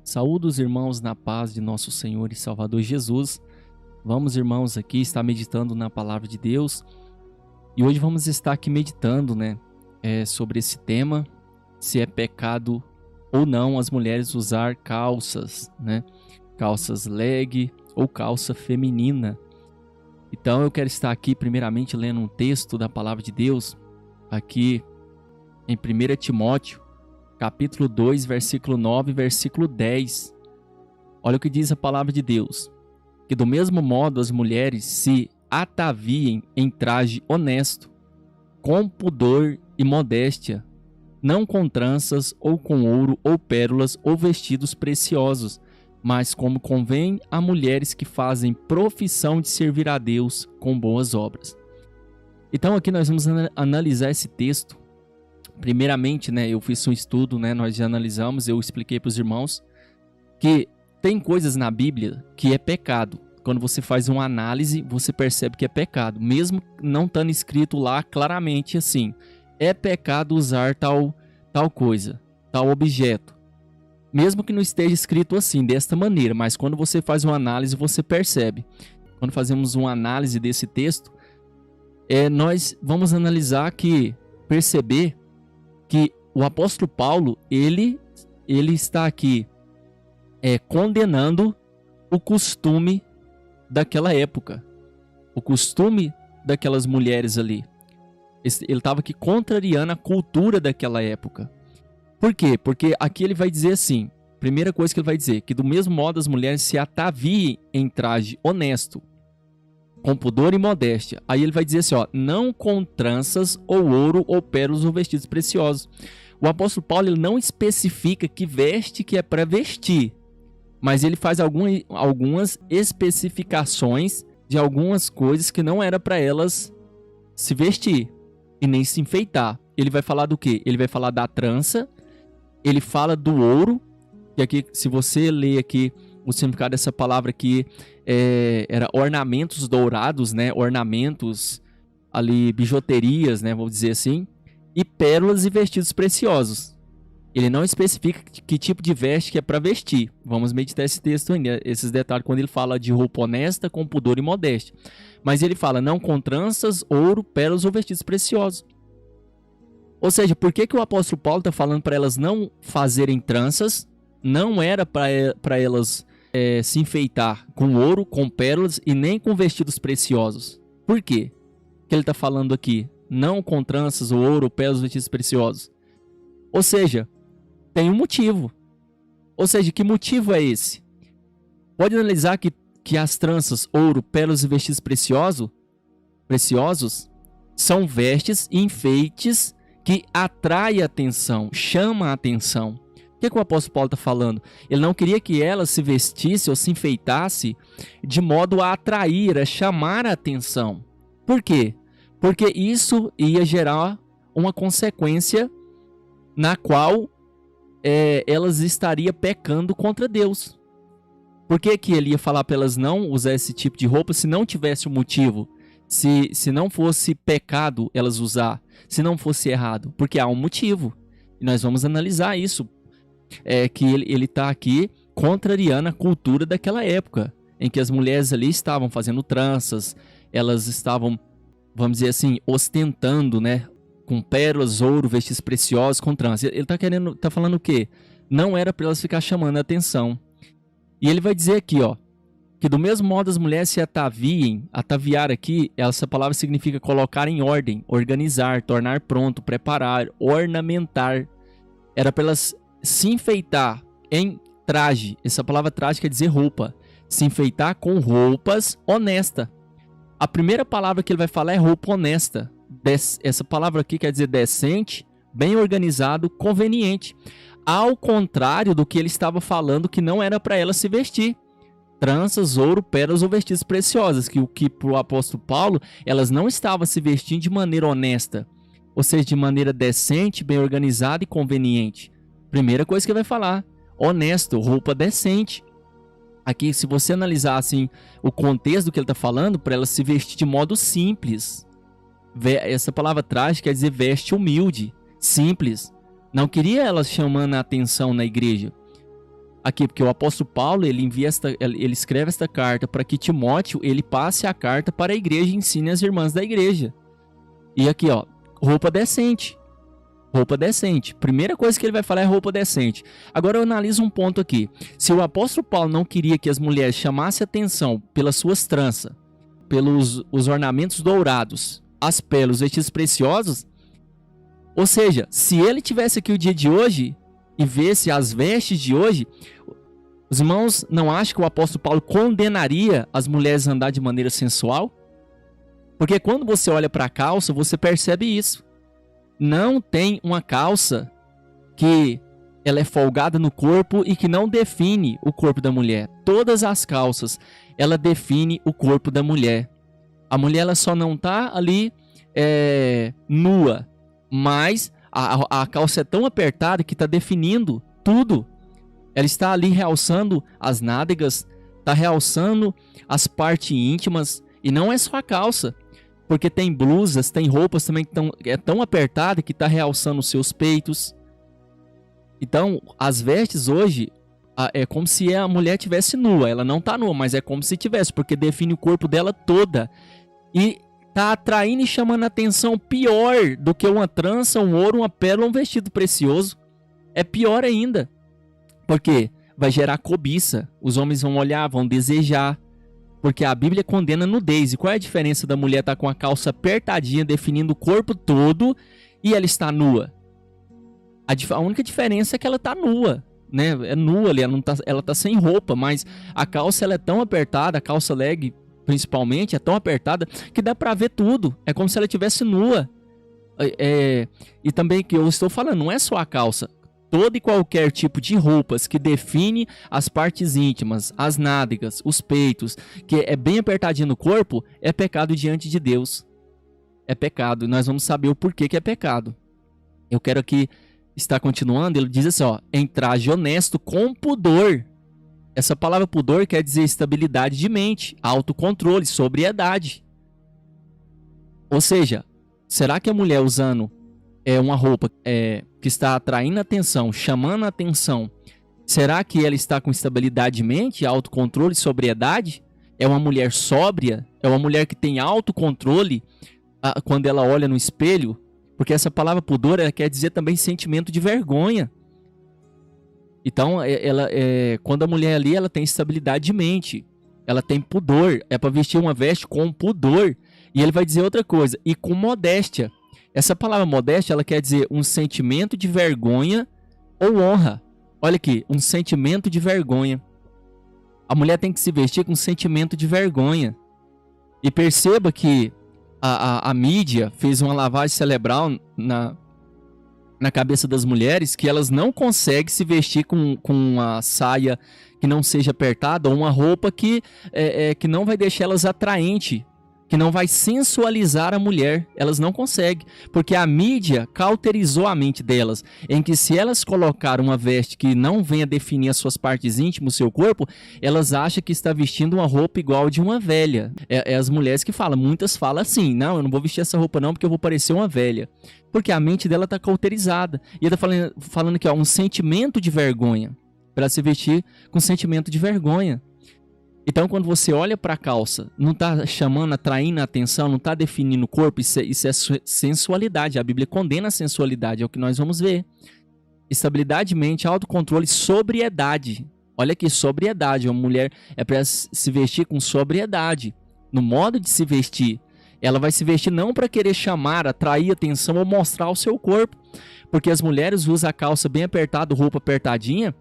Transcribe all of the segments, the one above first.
Saúdo os irmãos na paz de nosso Senhor e Salvador Jesus. Vamos, irmãos, aqui estar meditando na palavra de Deus. E hoje vamos estar aqui meditando, sobre esse tema, se é pecado ou não as mulheres usar calças, calças leg ou calça feminina. Então eu quero estar aqui primeiramente lendo um texto da palavra de Deus, aqui em 1 Timóteo, capítulo 2, versículo 9 e versículo 10. Olha o que diz a palavra de Deus. Que do mesmo modo as mulheres se ataviem em traje honesto, com pudor e modéstia, não com tranças ou com ouro ou pérolas ou vestidos preciosos, mas como convém a mulheres que fazem profissão de servir a Deus com boas obras. Então aqui nós vamos analisar esse texto. Primeiramente, eu fiz um estudo, nós já analisamos, eu expliquei para os irmãos que tem coisas na Bíblia que é pecado. Quando você faz uma análise, você percebe que é pecado, mesmo não estando escrito lá claramente assim, é pecado usar tal coisa, tal objeto. Mesmo que não esteja escrito assim, desta maneira, mas quando você faz uma análise, você percebe. Quando fazemos uma análise desse texto, nós vamos analisar perceber que o apóstolo Paulo, ele está aqui condenando o costume daquela época, o costume daquelas mulheres ali. Ele estava aqui contrariando a cultura daquela época. Por quê? Porque aqui ele vai dizer assim, primeira coisa que ele vai dizer, que do mesmo modo as mulheres se ataviem em traje honesto, com pudor e modéstia. Aí ele vai dizer assim, não com tranças ou ouro ou pérolas ou vestidos preciosos. O apóstolo Paulo ele não especifica que veste que é para vestir, mas ele faz algumas especificações de algumas coisas que não era para elas se vestir e nem se enfeitar. Ele vai falar do quê? Ele vai falar da trança, ele fala do ouro, e aqui, se você ler aqui o significado dessa palavra aqui, era ornamentos dourados, ornamentos ali, bijuterias, vou dizer assim, e pérolas e vestidos preciosos. Ele não especifica que tipo de veste que é para vestir. Vamos meditar esse texto ainda, esses detalhes, quando ele fala de roupa honesta, com pudor e modéstia. Mas ele fala, não com tranças, ouro, pérolas ou vestidos preciosos. Ou seja, por que o apóstolo Paulo está falando para elas não fazerem tranças? Não era para elas se enfeitar com ouro, com pérolas e nem com vestidos preciosos. Por quê que ele está falando aqui? Não com tranças, ouro, pérolas, vestidos preciosos. Ou seja, tem um motivo. Ou seja, que motivo é esse? Pode analisar que as tranças, ouro, pérolas e vestidos preciosos são vestes e enfeites que atraem a atenção, chamam a atenção. O que o apóstolo Paulo está falando? Ele não queria que ela se vestisse ou se enfeitasse de modo a atrair, a chamar a atenção. Por quê? Porque isso ia gerar uma consequência na qual elas estariam pecando contra Deus. Por que ele ia falar para elas não usar esse tipo de roupa se não tivesse um motivo? Se não fosse pecado elas usar, se não fosse errado? Porque há um motivo. E nós vamos analisar isso. Que ele está aqui contrariando a cultura daquela época, em que as mulheres ali estavam fazendo tranças, elas estavam, vamos dizer assim, ostentando, com pérolas, ouro, vestes preciosos, com tranças. Ele está falando o quê? Não era para elas ficar chamando a atenção. E ele vai dizer aqui, que do mesmo modo as mulheres se ataviem. Ataviar aqui, essa palavra significa colocar em ordem, organizar, tornar pronto, preparar, ornamentar. Era para elas se enfeitar em traje. Essa palavra traje quer dizer roupa. Se enfeitar com roupas honestas. A primeira palavra que ele vai falar é roupa honesta. Essa palavra aqui quer dizer decente, bem organizado, conveniente. Ao contrário do que ele estava falando, que não era para ela se vestir. Tranças, ouro, pérolas ou vestidos preciosos. Que para o apóstolo Paulo, elas não estavam se vestindo de maneira honesta. Ou seja, de maneira decente, bem organizada e conveniente. Primeira coisa que ele vai falar, honesto, roupa decente. Aqui, se você analisar assim, o contexto do que ele está falando, para ela se vestir de modo simples. Essa palavra traje quer dizer veste humilde, simples. Não queria elas chamando a atenção na igreja. Aqui, porque o apóstolo Paulo, ele escreve esta carta para que Timóteo, ele passe a carta para a igreja e ensine as irmãs da igreja. E aqui, ó, roupa decente. Roupa decente. Primeira coisa que ele vai falar é roupa decente. Agora eu analiso um ponto aqui. Se o apóstolo Paulo não queria que as mulheres chamassem atenção pelas suas tranças, pelos os ornamentos dourados, as pérolas, os vestidos preciosos, ou seja, se ele tivesse aqui o dia de hoje e vesse as vestes de hoje, os irmãos não acham que o apóstolo Paulo condenaria as mulheres a andar de maneira sensual? Porque quando você olha para a calça, você percebe isso. Não tem uma calça que ela é folgada no corpo e que não define o corpo da mulher. Todas as calças, ela define o corpo da mulher. A mulher ela só não está ali nua, mas a calça é tão apertada que está definindo tudo. Ela está ali realçando as nádegas, está realçando as partes íntimas, e não é só a calça, porque tem blusas, tem roupas também que é tão apertada que está realçando os seus peitos. Então, as vestes hoje é como se a mulher estivesse nua. Ela não está nua, mas é como se tivesse, porque define o corpo dela toda. E está atraindo e chamando a atenção pior do que uma trança, um ouro, uma pérola, um vestido precioso. É pior ainda. Porque vai gerar cobiça. Os homens vão olhar, vão desejar. Porque a Bíblia condena nudez. E qual é a diferença da mulher estar com a calça apertadinha, definindo o corpo todo, e ela está nua? A única diferença é que ela está nua, né? É nua ali, ela tá sem roupa, mas a calça ela é tão apertada, a calça leg principalmente é tão apertada que dá para ver tudo. É como se ela estivesse nua. E também que eu estou falando, não é só a calça. Todo e qualquer tipo de roupas que define as partes íntimas, as nádegas, os peitos, que é bem apertadinho no corpo, é pecado diante de Deus. É pecado. E nós vamos saber o porquê que é pecado. Eu quero aqui estar continuando. Ele diz assim, ó, em traje honesto com pudor. Essa palavra pudor quer dizer estabilidade de mente, autocontrole, sobriedade. Ou seja, será que a mulher usando uma roupa que está atraindo atenção, chamando atenção, será que ela está com estabilidade de mente, autocontrole, sobriedade? É uma mulher sóbria? É uma mulher que tem autocontrole quando ela olha no espelho? Porque essa palavra pudor ela quer dizer também sentimento de vergonha. Então, quando a mulher ali ela tem estabilidade de mente, ela tem pudor, é para vestir uma veste com pudor. E ele vai dizer outra coisa, e com modéstia. Essa palavra modéstia, ela quer dizer um sentimento de vergonha ou honra. Olha aqui, um sentimento de vergonha. A mulher tem que se vestir com um sentimento de vergonha. E perceba que a mídia fez uma lavagem cerebral na cabeça das mulheres, que elas não conseguem se vestir com uma saia que não seja apertada, ou uma roupa que não vai deixar elas atraentes, que não vai sensualizar a mulher. Elas não conseguem, porque a mídia cauterizou a mente delas, em que se elas colocarem uma veste que não venha definir as suas partes íntimas, o seu corpo, elas acham que está vestindo uma roupa igual de uma velha. As mulheres que falam, muitas falam assim, não, eu não vou vestir essa roupa não, porque eu vou parecer uma velha. Porque a mente dela está cauterizada. E ele está falando aqui, ó, um sentimento de vergonha, para se vestir com sentimento de vergonha. Então, quando você olha para a calça, não está chamando, atraindo a atenção, não está definindo o corpo, isso é sensualidade. A Bíblia condena a sensualidade, é o que nós vamos ver. Estabilidade de mente, autocontrole, sobriedade. Olha aqui, sobriedade. Uma mulher é para se vestir com sobriedade. No modo de se vestir, ela vai se vestir não para querer chamar, atrair atenção ou mostrar o seu corpo. Porque as mulheres usam a calça bem apertada, roupa apertadinha,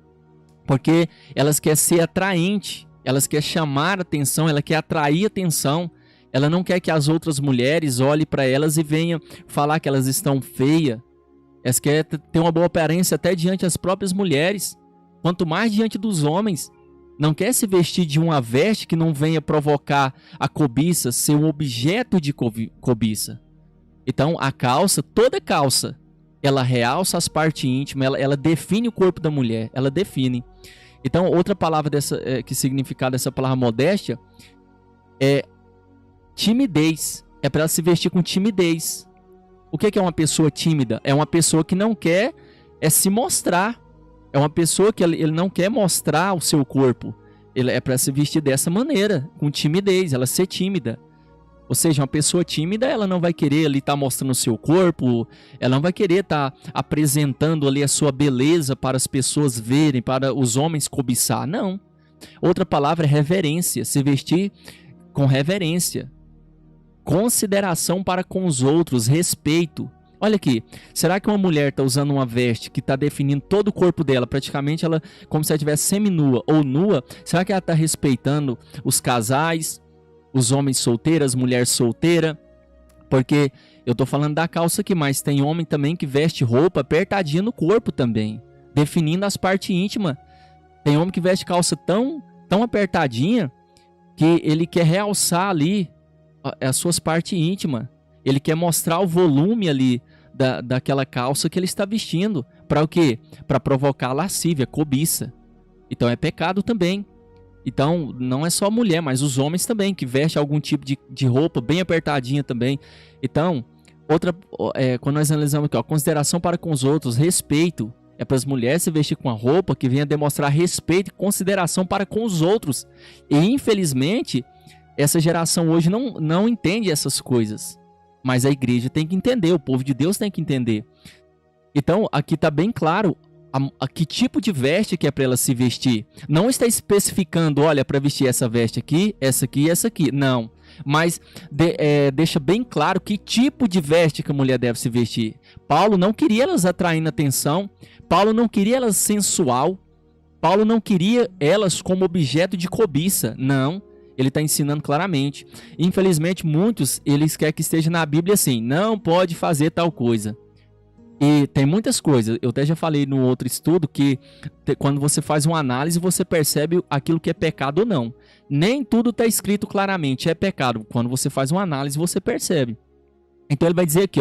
porque elas querem ser atraentes. Elas querem chamar atenção, ela quer atrair atenção. Ela não quer que as outras mulheres olhem para elas e venham falar que elas estão feias. Elas querem ter uma boa aparência até diante das próprias mulheres. Quanto mais diante dos homens. Não quer se vestir de uma veste que não venha provocar a cobiça, ser um objeto de cobiça. Então a calça, toda calça, ela realça as partes íntimas, ela define o corpo da mulher. Ela define. Então, outra palavra que significado dessa palavra modéstia é timidez. É para ela se vestir com timidez. O que é uma pessoa tímida? É uma pessoa que não quer se mostrar. É uma pessoa que ele não quer mostrar o seu corpo. Ele é para se vestir dessa maneira, com timidez, ela ser tímida. Ou seja, uma pessoa tímida, ela não vai querer ali estar mostrando o seu corpo, ela não vai querer estar apresentando ali a sua beleza para as pessoas verem, para os homens cobiçar. Não. Outra palavra é reverência, se vestir com reverência. Consideração para com os outros, respeito. Olha aqui, será que uma mulher está usando uma veste que está definindo todo o corpo dela, praticamente ela como se ela estivesse seminua ou nua? Será que ela está respeitando os casais, os homens solteiros, mulher solteira? Porque eu estou falando da calça aqui, mas tem homem também que veste roupa apertadinha no corpo também, definindo as partes íntimas. Tem homem que veste calça tão apertadinha que ele quer realçar ali as suas partes íntimas. Ele quer mostrar o volume ali daquela calça que ele está vestindo. Para o quê? Para provocar lascívia, cobiça. Então é pecado também. Então não é só a mulher, mas os homens também, que vestem algum tipo de roupa bem apertadinha também. Então, quando nós analisamos aqui, consideração para com os outros, respeito. É para as mulheres se vestir com a roupa que venha demonstrar respeito e consideração para com os outros. E infelizmente, essa geração hoje não entende essas coisas. Mas a igreja tem que entender, o povo de Deus tem que entender. Então, aqui está bem claro a que tipo de veste que é para ela se vestir. Não está especificando, olha, para vestir essa veste aqui, essa aqui e essa aqui. Não. Mas deixa bem claro que tipo de veste que a mulher deve se vestir. Paulo não queria elas atraindo atenção. Paulo não queria elas sensual. Paulo não queria elas como objeto de cobiça. Não. Ele está ensinando claramente. Infelizmente, muitos, eles querem que esteja na Bíblia assim, não pode fazer tal coisa. E tem muitas coisas, eu até já falei no outro estudo, que quando você faz uma análise, você percebe aquilo que é pecado ou não. Nem tudo está escrito claramente, é pecado. Quando você faz uma análise, você percebe. Então ele vai dizer aqui,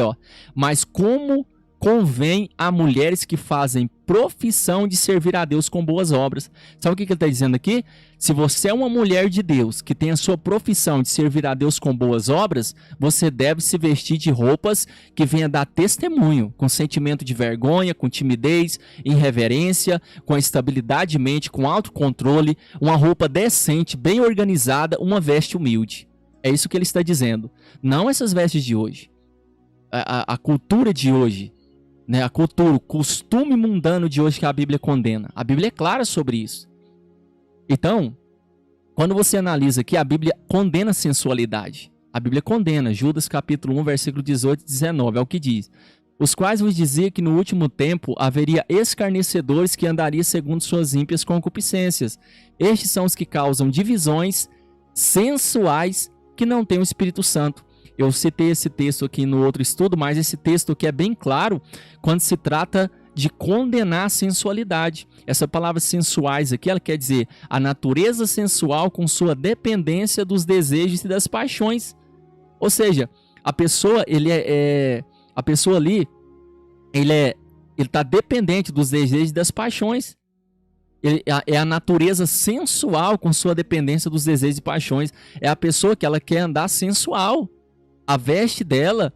mas como convém a mulheres que fazem profissão de servir a Deus com boas obras. Sabe o que ele está dizendo aqui? Se você é uma mulher de Deus, que tem a sua profissão de servir a Deus com boas obras, você deve se vestir de roupas que venham dar testemunho, com sentimento de vergonha, com timidez, irreverência, com estabilidade de mente, com autocontrole, uma roupa decente, bem organizada, uma veste humilde. É isso que ele está dizendo. Não essas vestes de hoje. A cultura de hoje, né? A cultura, o costume mundano de hoje que a Bíblia condena. A Bíblia é clara sobre isso. Então, quando você analisa aqui, a Bíblia condena a sensualidade. A Bíblia condena, Judas capítulo 1, versículo 18 e 19, é o que diz. Os quais vos dizia que no último tempo haveria escarnecedores que andariam segundo suas ímpias concupiscências. Estes são os que causam divisões sensuais que não têm o Espírito Santo. Eu citei esse texto aqui no outro estudo, mas esse texto aqui é bem claro quando se trata de condenar a sensualidade. Essa palavra sensuais aqui, ela quer dizer a natureza sensual com sua dependência dos desejos e das paixões. Ou seja, a pessoa, a pessoa ali, ele está dependente dos desejos e das paixões. É a natureza sensual com sua dependência dos desejos e paixões. É a pessoa que ela quer andar sensual. A veste dela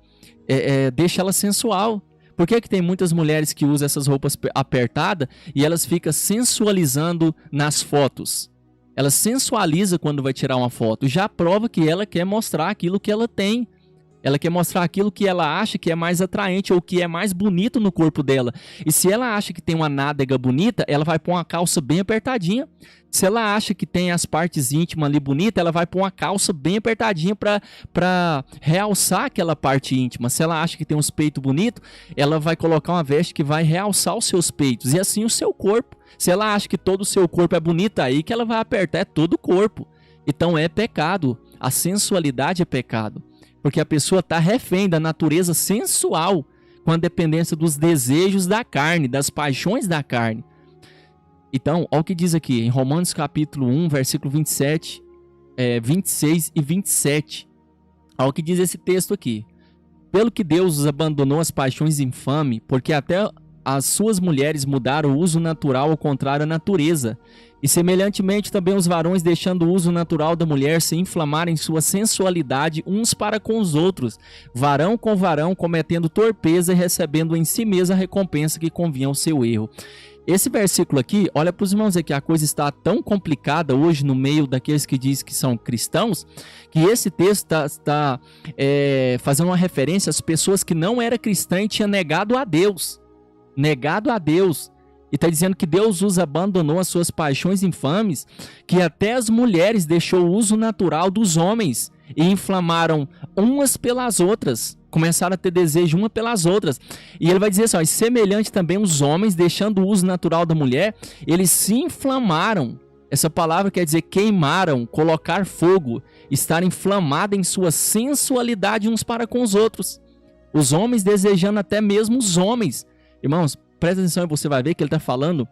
deixa ela sensual. Por que tem muitas mulheres que usam essas roupas apertadas e elas ficam sensualizando nas fotos? Ela sensualiza quando vai tirar uma foto. Já prova que ela quer mostrar aquilo que ela tem. Ela quer mostrar aquilo que ela acha que é mais atraente ou que é mais bonito no corpo dela. E se ela acha que tem uma nádega bonita, ela vai pôr uma calça bem apertadinha. Se ela acha que tem as partes íntimas ali bonitas, ela vai pôr uma calça bem apertadinha para realçar aquela parte íntima. Se ela acha que tem uns peitos bonitos, ela vai colocar uma veste que vai realçar os seus peitos. E assim o seu corpo. Se ela acha que todo o seu corpo é bonito, aí que ela vai apertar todo o corpo. Então é pecado. A sensualidade é pecado. Porque a pessoa está refém da natureza sensual, com a dependência dos desejos da carne, das paixões da carne. Então, olha o que diz aqui, em Romanos capítulo 1, versículo 26 e 27. Olha o que diz esse texto aqui. Pelo que Deus os abandonou as paixões infames, porque até as suas mulheres mudaram o uso natural ao contrário à natureza. E semelhantemente também os varões, deixando o uso natural da mulher, se inflamarem em sua sensualidade uns para com os outros, varão com varão, cometendo torpeza e recebendo em si mesmo a recompensa que convinha ao seu erro. Esse versículo aqui, olha para os irmãos aqui, a coisa está tão complicada hoje no meio daqueles que dizem que são cristãos, que esse texto está fazendo uma referência às pessoas que não eram cristãs e tinham negado a Deus. Negado a Deus. E está dizendo que Deus os abandonou as suas paixões infames, que até as mulheres deixou o uso natural dos homens e inflamaram umas pelas outras. Começaram a ter desejo uma pelas outras. E ele vai dizer assim, semelhante também os homens, deixando o uso natural da mulher, eles se inflamaram. Essa palavra quer dizer queimaram, colocar fogo, estar inflamado em sua sensualidade uns para com os outros. Os homens desejando até mesmo os homens. Irmãos, presta atenção e você vai ver que ele está falando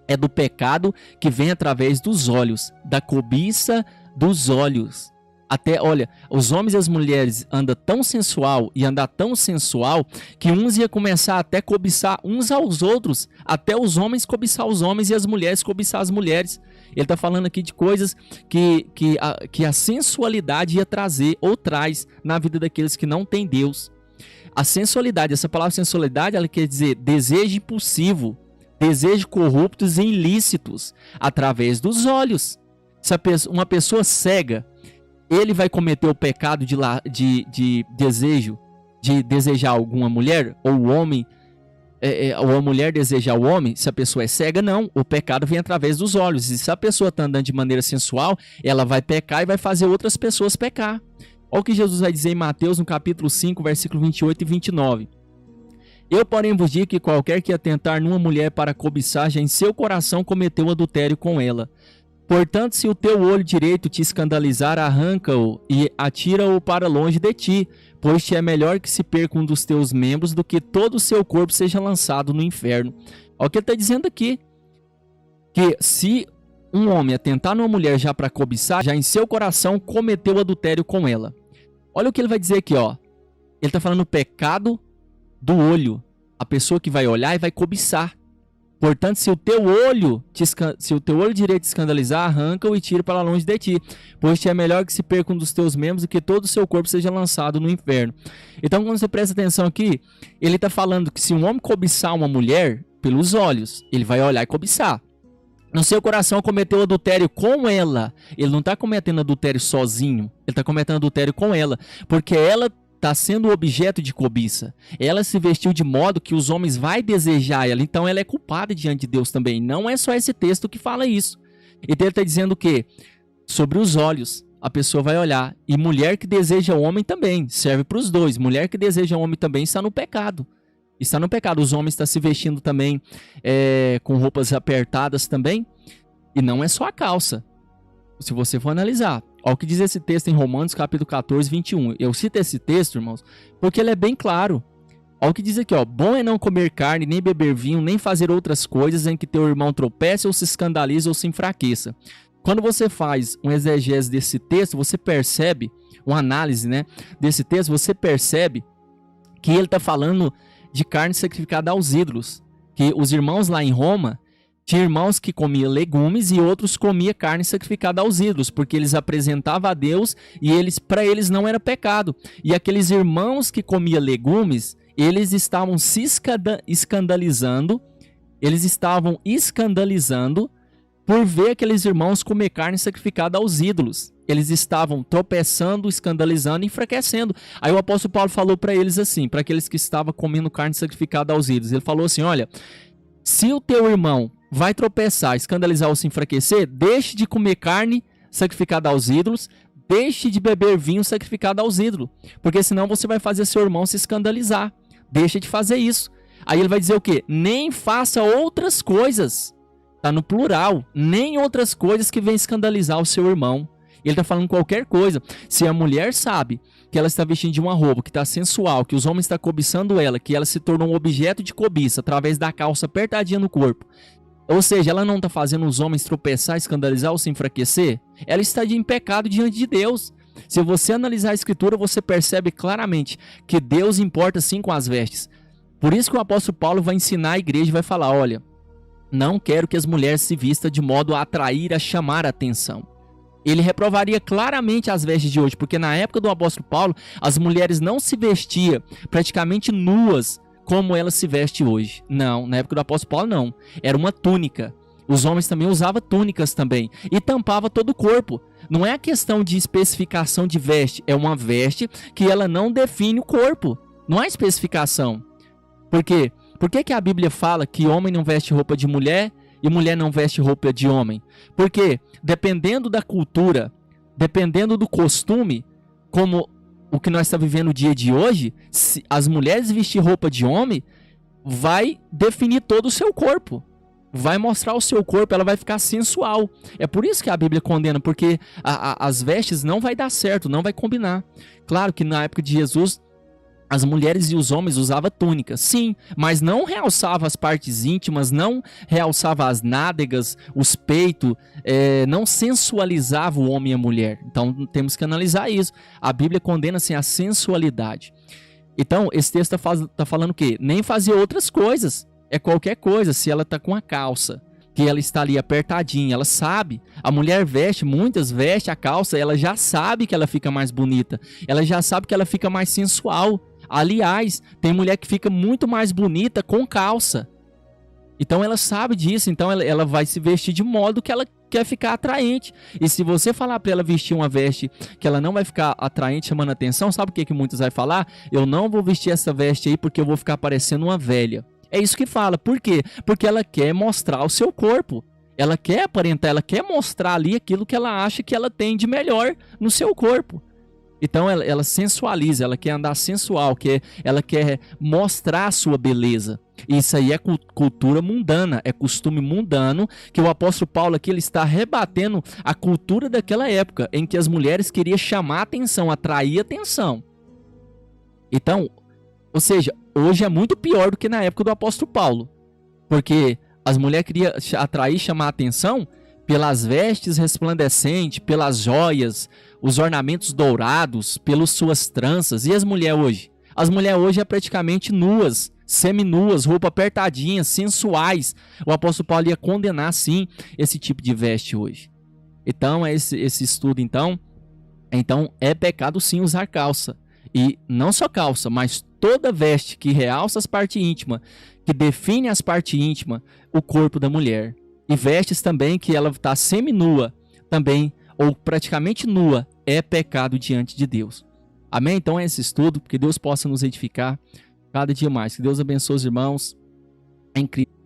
é do pecado que vem através dos olhos, da cobiça dos olhos. Até, olha, os homens e as mulheres andam tão sensual e andar tão sensual que uns iam começar até cobiçar uns aos outros, até os homens cobiçar os homens e as mulheres cobiçar as mulheres. Ele está falando aqui de coisas que a sensualidade ia trazer ou traz na vida daqueles que não têm Deus. A sensualidade, essa palavra sensualidade, ela quer dizer desejo impulsivo, desejo corruptos e ilícitos, através dos olhos. Se uma pessoa cega, ele vai cometer o pecado de desejo, de desejar alguma mulher, ou o homem, ou a mulher desejar o homem, se a pessoa é cega, não. O pecado vem através dos olhos. E se a pessoa está andando de maneira sensual, ela vai pecar e vai fazer outras pessoas pecar. Olha o que Jesus vai dizer em Mateus, no capítulo 5, versículo 28 e 29. Eu, porém, vos digo que qualquer que atentar numa mulher para cobiçar, já em seu coração cometeu adultério com ela. Portanto, se o teu olho direito te escandalizar, arranca-o e atira-o para longe de ti, pois te é melhor que se perca um dos teus membros do que todo o seu corpo seja lançado no inferno. Olha o que ele está dizendo aqui, que se um homem atentar numa mulher já para cobiçar, já em seu coração cometeu adultério com ela. Olha o que ele vai dizer aqui, ó. Ele está falando o pecado do olho, a pessoa que vai olhar e vai cobiçar. Portanto, se o teu olho direito te escandalizar, arranca-o e tira para longe de ti, pois te é melhor que se perca um dos teus membros e que todo o seu corpo seja lançado no inferno. Então, quando você presta atenção aqui, ele está falando que se um homem cobiçar uma mulher pelos olhos, ele vai olhar e cobiçar. No seu coração cometeu adultério com ela. Ele não está cometendo adultério sozinho, ele está cometendo adultério com ela, porque ela está sendo objeto de cobiça. Ela se vestiu de modo que os homens vão desejar ela. Então ela é culpada diante de Deus também. Não é só esse texto que fala isso. Então ele está dizendo o quê? Sobre os olhos. A pessoa vai olhar. E mulher que deseja o homem também. Serve para os dois. Mulher que deseja o homem também está no pecado. Está no pecado. Os homens estão se vestindo também com roupas apertadas também. E não é só a calça. Se você for analisar. Olha o que diz esse texto em Romanos, capítulo 14, 21. Eu cito esse texto, irmãos, porque ele é bem claro. Olha o que diz aqui, ó. Bom é não comer carne, nem beber vinho, nem fazer outras coisas em que teu irmão tropece ou se escandalize ou se enfraqueça. Quando você faz um exegese desse texto, você percebe, uma análise, né, desse texto, você percebe que ele está falando de carne sacrificada aos ídolos. Que os irmãos lá em Roma, tinha irmãos que comiam legumes e outros comiam carne sacrificada aos ídolos, porque eles apresentavam a Deus e para eles não era pecado. E aqueles irmãos que comiam legumes, eles estavam se escandalizando, por ver aqueles irmãos comer carne sacrificada aos ídolos. Eles estavam tropeçando, escandalizando e enfraquecendo. Aí o apóstolo Paulo falou para eles assim, para aqueles que estavam comendo carne sacrificada aos ídolos. Ele falou assim, olha, se o teu irmão vai tropeçar, escandalizar ou se enfraquecer, deixe de comer carne sacrificada aos ídolos, deixe de beber vinho sacrificado aos ídolos, porque senão você vai fazer seu irmão se escandalizar. Deixa de fazer isso. Aí ele vai dizer o quê? Nem faça outras coisas. Está no plural. Nem outras coisas que venham escandalizar o seu irmão. Ele está falando qualquer coisa. Se a mulher sabe que ela está vestindo de uma roupa, que está sensual, que os homens estão cobiçando ela, que ela se tornou um objeto de cobiça através da calça apertadinha no corpo, ou seja, ela não está fazendo os homens tropeçar, escandalizar ou se enfraquecer, ela está em pecado diante de Deus. Se você analisar a Escritura, você percebe claramente que Deus importa sim com as vestes. Por isso que o apóstolo Paulo vai ensinar a igreja e vai falar, olha, não quero que as mulheres se vistam de modo a atrair, a chamar a atenção. Ele reprovaria claramente as vestes de hoje, porque na época do apóstolo Paulo, as mulheres não se vestiam praticamente nuas, como ela se veste hoje. Não, na época do apóstolo Paulo não. Era uma túnica. Os homens também usavam túnicas também. E tampava todo o corpo. Não é a questão de especificação de veste. É uma veste que ela não define o corpo. Não há especificação. Por quê? Por que a Bíblia fala que homem não veste roupa de mulher e mulher não veste roupa de homem? Porque dependendo da cultura, dependendo do costume, como o que nós estamos vivendo no dia de hoje, se as mulheres vestir roupa de homem, vai definir todo o seu corpo. Vai mostrar o seu corpo, ela vai ficar sensual. É por isso que a Bíblia condena, porque as vestes não vai dar certo, não vai combinar. Claro que na época de Jesus, as mulheres e os homens usavam túnicas, sim, mas não realçava as partes íntimas, não realçava as nádegas, os peitos, não sensualizava o homem e a mulher. Então temos que analisar isso. A Bíblia condena assim, a sensualidade. Então esse texto está falando o quê? Nem fazer outras coisas, é qualquer coisa. Se ela está com a calça, que ela está ali apertadinha, ela sabe. A mulher muitas vestem a calça, ela já sabe que ela fica mais bonita, ela já sabe que ela fica mais sensual. Aliás, tem mulher que fica muito mais bonita com calça. Então ela sabe disso, então ela vai se vestir de modo que ela quer ficar atraente. E se você falar para ela vestir uma veste que ela não vai ficar atraente, chamando atenção, sabe o que muitos vai falar? Eu não vou vestir essa veste aí porque eu vou ficar parecendo uma velha. É isso que fala. Por quê? Porque ela quer mostrar o seu corpo. Ela quer aparentar, ela quer mostrar ali aquilo que ela acha que ela tem de melhor no seu corpo. Então ela sensualiza, ela quer andar sensual, ela quer mostrar a sua beleza. Isso aí é cultura mundana, é costume mundano, que o apóstolo Paulo aqui ele está rebatendo a cultura daquela época, em que as mulheres queriam chamar atenção, atrair atenção. Então, ou seja, hoje é muito pior do que na época do apóstolo Paulo, porque as mulheres queriam atrair, chamar atenção pelas vestes resplandecentes, pelas joias, os ornamentos dourados, pelas suas tranças. E as mulheres hoje? As mulheres hoje é praticamente nuas, seminuas, roupa apertadinha, sensuais. O apóstolo Paulo ia condenar sim esse tipo de veste hoje. Então esse estudo então é pecado sim usar calça. E não só calça, mas toda veste que realça as partes íntimas, que define as partes íntimas, o corpo da mulher. E vestes também que ela está seminua, também, ou praticamente nua, é pecado diante de Deus. Amém? Então é esse estudo, que Deus possa nos edificar cada dia mais. Que Deus abençoe os irmãos em Cristo.